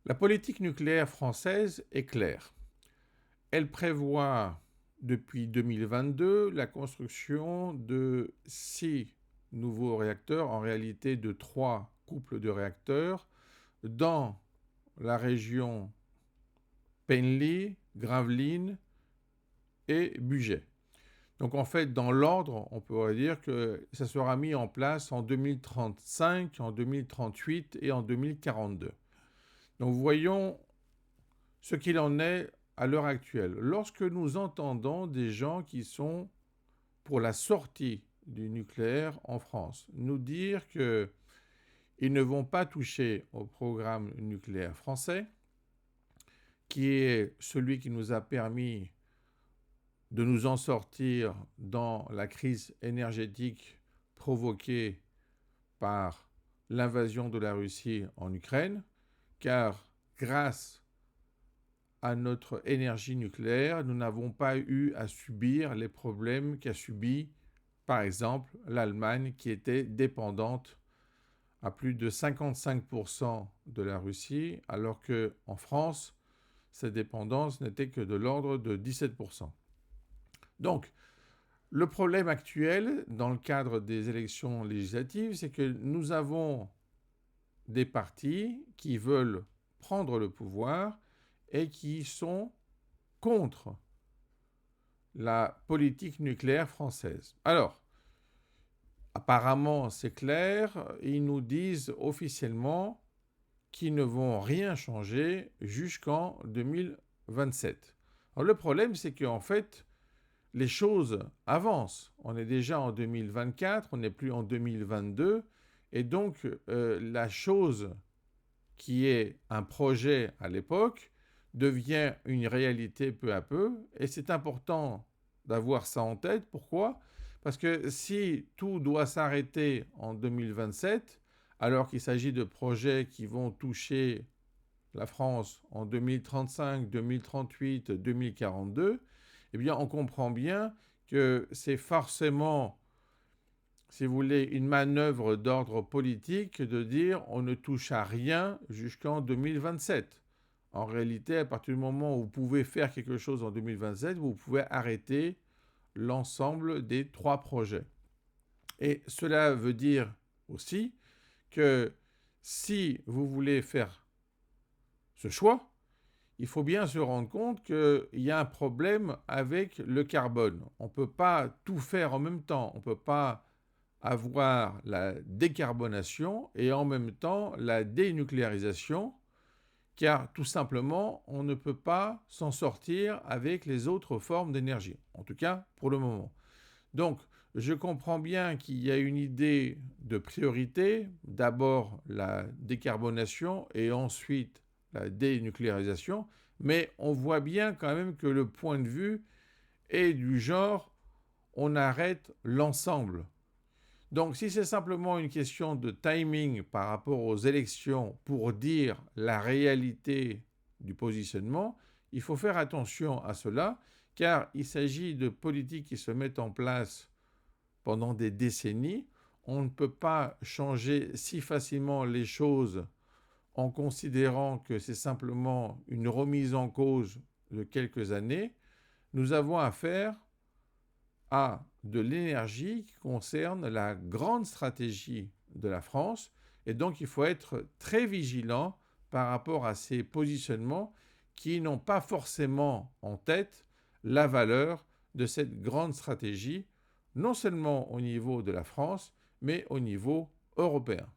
La politique nucléaire française est claire. Elle prévoit, depuis 2022, la construction de 6 nouveaux réacteurs, en réalité de 3 couples de réacteurs, dans la région Penly, Gravelines et Bugey. Donc en fait, dans l'ordre, on pourrait dire que ça sera mis en place en 2035, en 2038 et en 2042. Donc voyons ce qu'il en est à l'heure actuelle. Lorsque nous entendons des gens qui sont pour la sortie du nucléaire en France nous dire qu'ils ne vont pas toucher au programme nucléaire français, qui est celui qui nous a permis de nous en sortir dans la crise énergétique provoquée par l'invasion de la Russie en Ukraine, car grâce à notre énergie nucléaire, nous n'avons pas eu à subir les problèmes qu'a subi, par exemple, l'Allemagne, qui était dépendante à plus de 55% de la Russie, alors qu'en France, cette dépendance n'était que de l'ordre de 17%. Donc, le problème actuel, dans le cadre des élections législatives, c'est que nous avons des partis qui veulent prendre le pouvoir et qui sont contre la politique nucléaire française. Alors, apparemment, c'est clair, ils nous disent officiellement qu'ils ne vont rien changer jusqu'en 2027. Alors, le problème, c'est qu'en fait, les choses avancent. On est déjà en 2024, on n'est plus en 2022, et donc la chose qui est un projet à l'époque devient une réalité peu à peu, et c'est important d'avoir ça en tête. Pourquoi ? Parce que si tout doit s'arrêter en 2027, alors qu'il s'agit de projets qui vont toucher la France en 2035, 2038, 2042, eh bien on comprend bien que c'est forcément, si vous voulez, une manœuvre d'ordre politique de dire on ne touche à rien jusqu'en 2027. En réalité, à partir du moment où vous pouvez faire quelque chose en 2027, vous pouvez arrêter l'ensemble des 3 projets. Et cela veut dire aussi que si vous voulez faire ce choix, il faut bien se rendre compte qu'il y a un problème avec le carbone. On ne peut pas tout faire en même temps. On ne peut pas avoir la décarbonation et en même temps la dénucléarisation, car tout simplement, on ne peut pas s'en sortir avec les autres formes d'énergie, en tout cas pour le moment. Donc, je comprends bien qu'il y a une idée de priorité, d'abord la décarbonation et ensuite la dénucléarisation, mais on voit bien quand même que le point de vue est du genre on arrête l'ensemble. Donc si c'est simplement une question de timing par rapport aux élections pour dire la réalité du positionnement, il faut faire attention à cela, car il s'agit de politiques qui se mettent en place pendant des décennies. On ne peut pas changer si facilement les choses en considérant que c'est simplement une remise en cause de quelques années. Nous avons affaire à de l'énergie qui concerne la grande stratégie de la France, et donc il faut être très vigilant par rapport à ces positionnements qui n'ont pas forcément en tête la valeur de cette grande stratégie, non seulement au niveau de la France, mais au niveau européen.